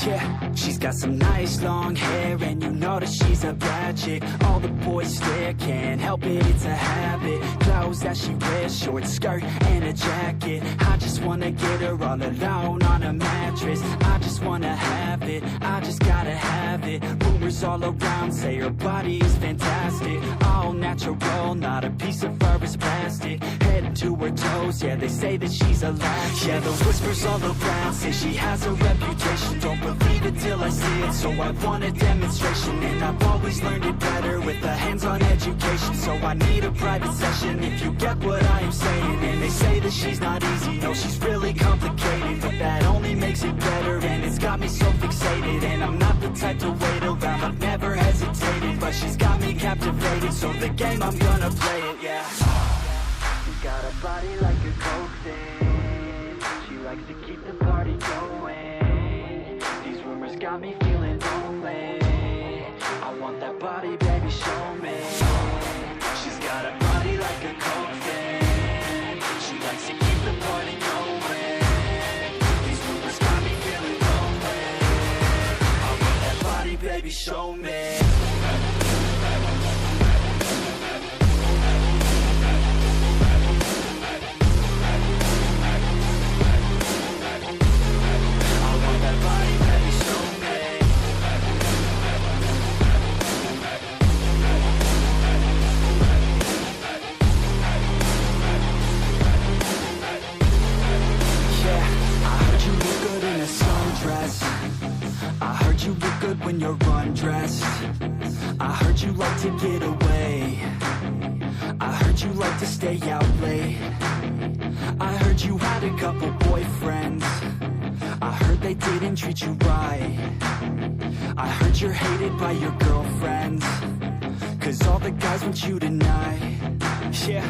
Yeah, she's got some nice long hair, and you know that she's a bad chick. All the boys stare, can't help it, it's a habit. Clothes that she wears, short skirt and a jacket. I just wanna get her all alone on a mattress. I just wanna have it, I just gotta have it. Rumors all around say her body is fantastic. All natural, not a piece of fur is plastic. Head to her toes, yeah, they say that she's a latch. Yeah, the whispers all around say she has a reputation. Don't believe it till I see it, so I want a demonstration. And I've always learned it better with a hands-on education. So I need a private session, if you get what I am saying. And they say that she's not easy, no, she's really complicated. But that only makes it better, and it's got me so fixated. And I'm not the type to wait around, I've never hesitated. But she's got me captivated, so the game, I'm gonna play it, yeah. She's got a body like a coke thing. She likes to keep the party going. These rumors got me feeling lonely. I want that body, baby, show me. She's got a body like a coke thing. She likes to keep the party going. These rumors got me feeling lonely. I want that body, baby, show me. I heard you look good when you're undressed. I heard you like to get away. I heard you like to stay out late. I heard you had a couple boyfriends. I heard they didn't treat you right. I heard you're hated by your girlfriends, 'cause all the guys want you tonight. Yeah,